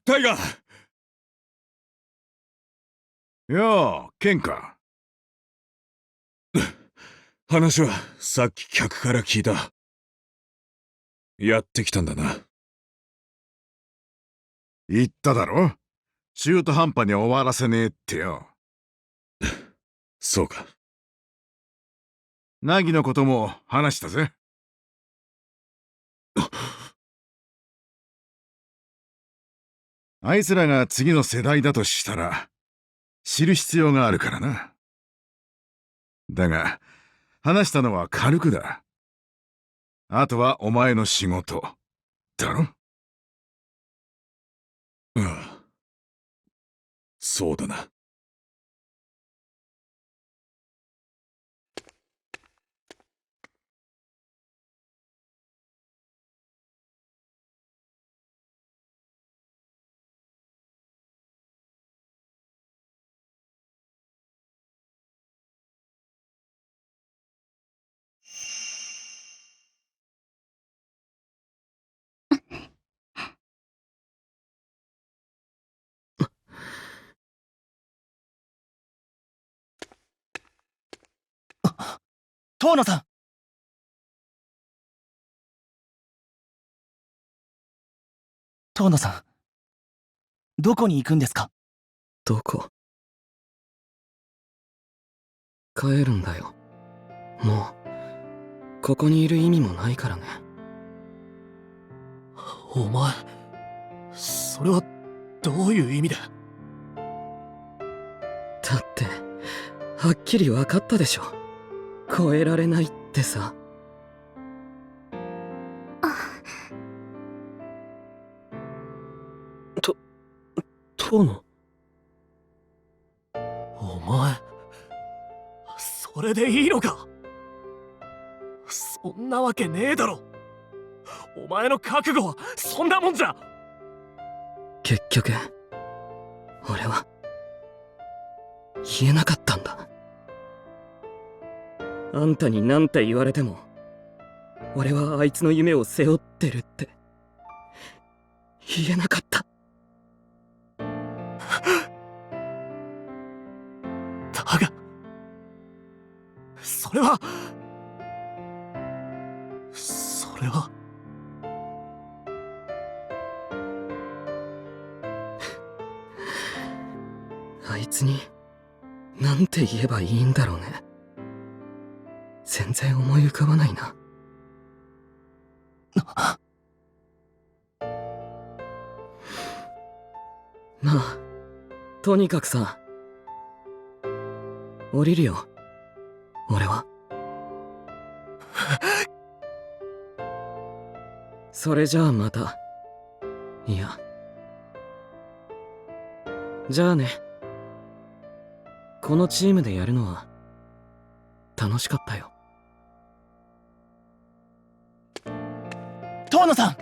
タイガー。よう、ケンか。話はさっき客から聞いた。やってきたんだな。言っただろ、中途半端に終わらせねえってよ。そうか。凪のことも話したぜ。あいつらが次の世代だとしたら知る必要があるからな。だが話したのは軽くだ。あとはお前の仕事だろ。ああ、そうだな。遠野さん。遠野さん、どこに行くんですか？どこ？帰るんだよ。もうここにいる意味もないからね。お前、それはどういう意味だ？だってはっきり分かったでしょ。超えられないってさ。遠野。お前、それでいいのか？そんなわけねえだろ。お前の覚悟はそんなもんじゃ。結局俺は言えなかったんだ。あんたになんて言われても俺はあいつの夢を背負ってるって言えなかった。だがそれはあいつになんて言えばいいんだろうね。全然思い浮かばないな。まあとにかくさ、降りるよ俺は。それじゃあまた。いや、じゃあね。このチームでやるのは楽しかったよ。遠野さん。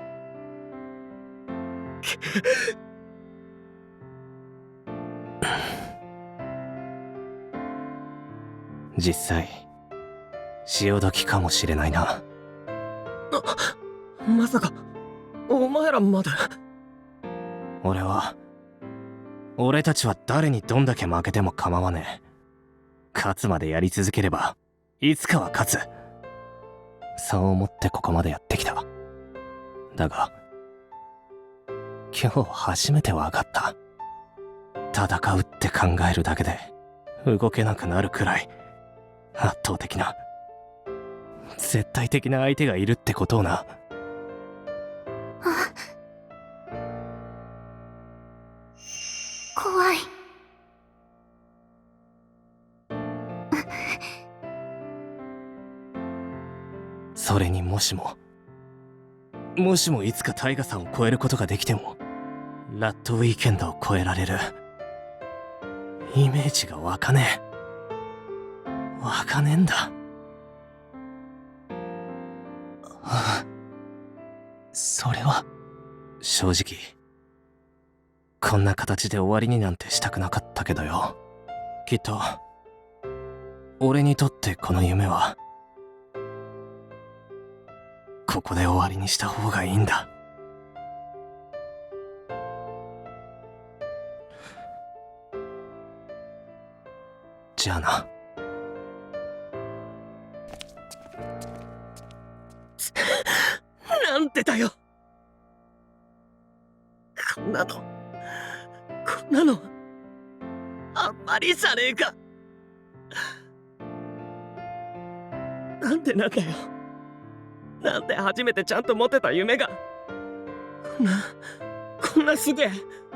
実際潮時かもしれないな。まさかお前らまで。俺たちは誰にどんだけ負けても構わねえ。勝つまでやり続ければいつかは勝つ、そう思ってここまでやってきた。だが今日初めて分かった。戦うって考えるだけで動けなくなるくらい圧倒的な絶対的な相手がいるってことをな。怖い。それにもしもいつかタイガさんを超えることができても、ラッドウィーケンドを超えられるイメージが湧かねえんだ。それは正直こんな形で終わりになんてしたくなかったけどよ。きっと俺にとってこの夢はここで終わりにした方がいいんだ。じゃあな。なんでだよ。こんなのあんまりじゃねえか。なんでなんだよ。なんで初めてちゃんと持てた夢がこんなすげえ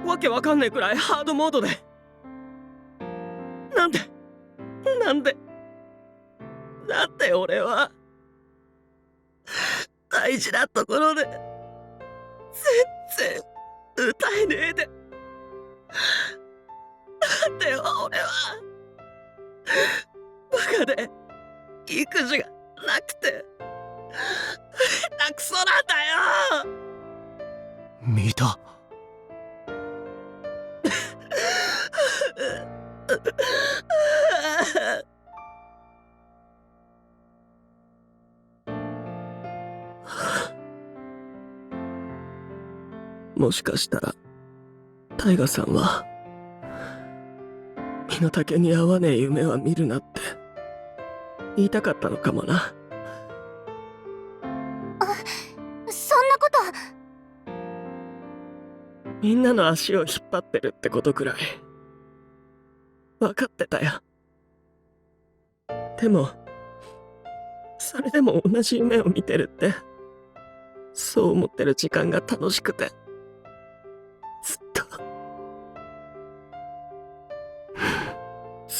わけわかんねえくらいハードモードで、なんで俺は大事なところで全然歌えねえで、なんで俺はバカで育児がなくて下手くそなんだよ。見た。もしかしたらタイガさんは身の丈に合わねえ夢は見るなって言いたかったのかもな。そんなこと。みんなの足を引っ張ってるってことくらい分かってたよ。でもそれでも同じ夢を見てるって、そう思ってる時間が楽しくて、ず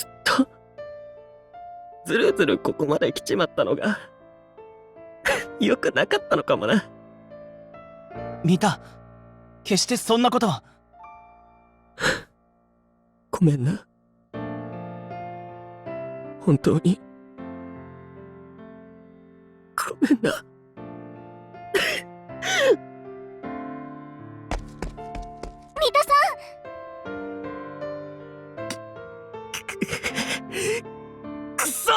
っとずるずるここまで来ちまったのが良くなかったのかもな。見た。決してそんなことは。ごめんな。本当にごめんな。三田さん。くそ！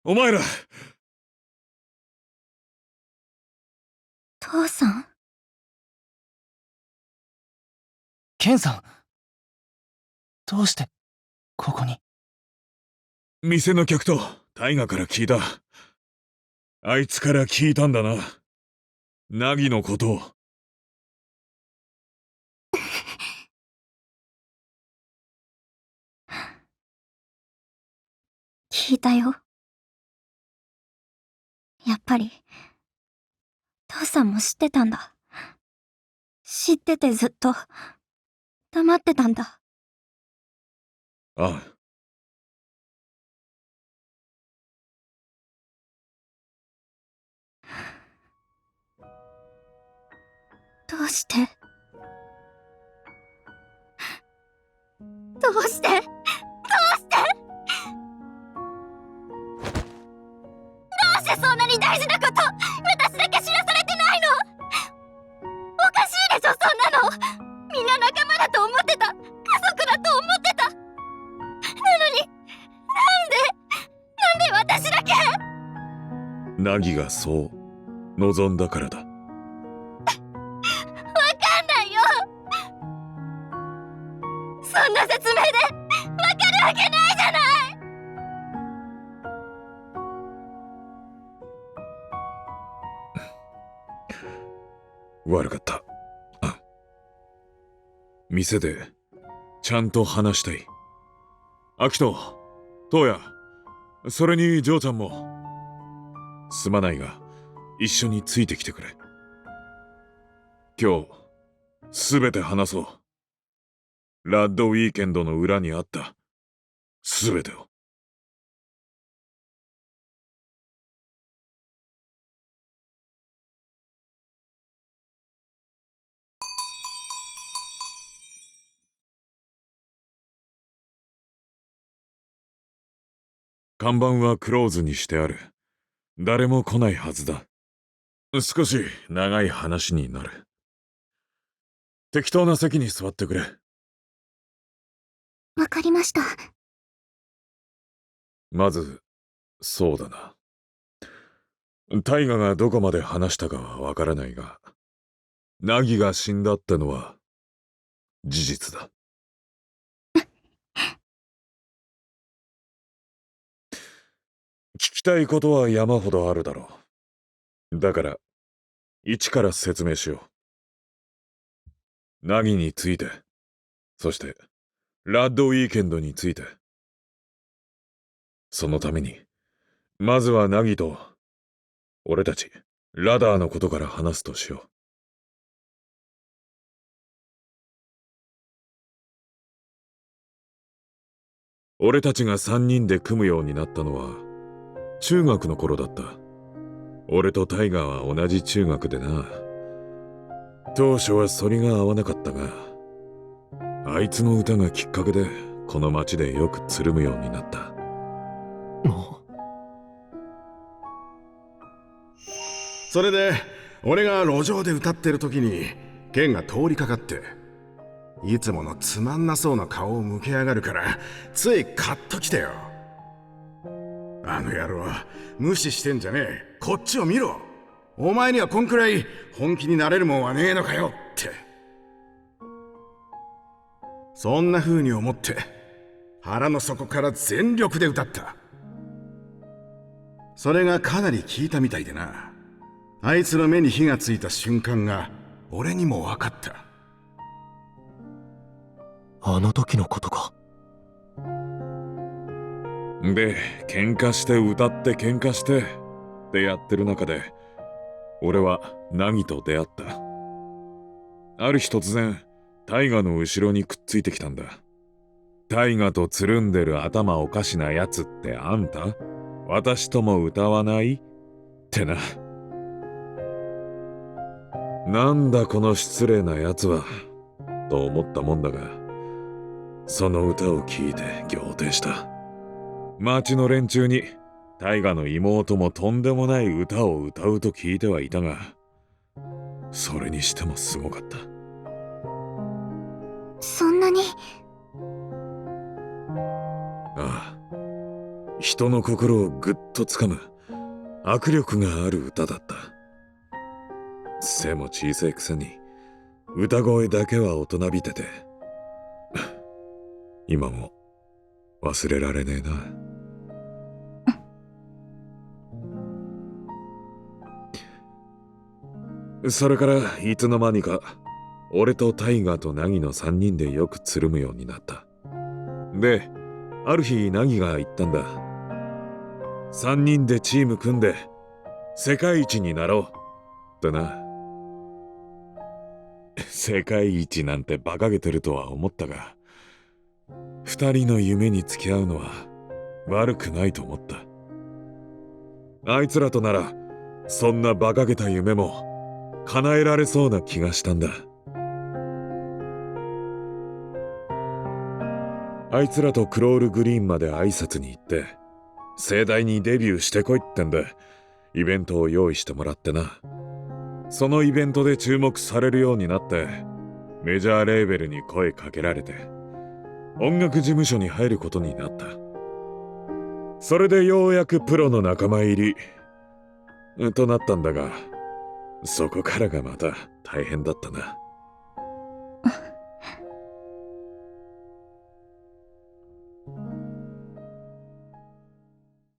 お前ら、父さん。ケンさん、どうしてここに。店の客とタイガから聞いた。あいつから聞いたんだな。ナギのことを。聞いたよ。やっぱり父さんも知ってたんだ。知っててずっと黙ってたんだ。ああ。どうしてどうしてどうしてそんなに大事なこと私だけ知らされてないの。おかしいでしょ、そんなの。みんな仲間だと思ってた。家族だと思ってた。なのになんで私だけ。ナギがそう望んだからだ。わかんないよ。そんな説明でわかるわけないじゃない。悪かった。店でちゃんと話したい。アキト、トウヤ、それにジョーちゃんもすまないが一緒についてきてくれ。今日すべて話そう。ラッドウィーケンドの裏にあったすべてを。看板はクローズにしてある。誰も来ないはずだ。少し長い話になる。適当な席に座ってくれ。わかりました。まず、そうだな。タイガがどこまで話したかはわからないが、ナギが死んだってのは事実だ。聞きたいことは山ほどあるだろう。だから、一から説明しよう。ナギについて、そして、ラッドウィーケンドについて。そのために、まずはナギと、俺たち、ラダーのことから話すとしよう。俺たちが3人で組むようになったのは、中学の頃だった。俺とタイガーは同じ中学でな。当初は反りが合わなかったが、あいつの歌がきっかけでこの街でよくつるむようになった。それで俺が路上で歌ってる時にケンが通りかかって、いつものつまんなそうな顔を向けやがるからついカッときてよ。あの野郎、無視してんじゃねえ、こっちを見ろ、お前にはこんくらい本気になれるもんはねえのかよって。そんな風に思って腹の底から全力で歌った。それがかなり効いたみたいでな。あいつの目に火がついた瞬間が俺にも分かった。あの時のことか。で、喧嘩して歌って喧嘩してってやってる中で、俺はナギと出会った。ある日突然、タイガの後ろにくっついてきたんだ。タイガとつるんでる頭おかしなやつってあんた？私とも歌わないってな。なんだこの失礼なやつは、と思ったもんだが、その歌を聴いて仰天した。町の連中にタイガの妹もとんでもない歌を歌うと聞いてはいたが、それにしてもすごかった。そんなに。ああ、人の心をぐっとつかむ握力がある歌だった。背も小さいくせに歌声だけは大人びてて、今も忘れられねえな。それからいつの間にか俺とタイガーとナギの3人でよくつるむようになった。で、ある日ナギが言ったんだ。3人でチーム組んで世界一になろうってな。世界一なんて馬鹿げてるとは思ったが、2人の夢に付き合うのは悪くないと思った。あいつらとならそんな馬鹿げた夢も叶えられそうな気がしたんだ。あいつらとクロールグリーンまで挨拶に行って盛大にデビューしてこいってんでイベントを用意してもらってな。そのイベントで注目されるようになってメジャーレーベルに声かけられて音楽事務所に入ることになった。それでようやくプロの仲間入りとなったんだが、そこからがまた大変だったな。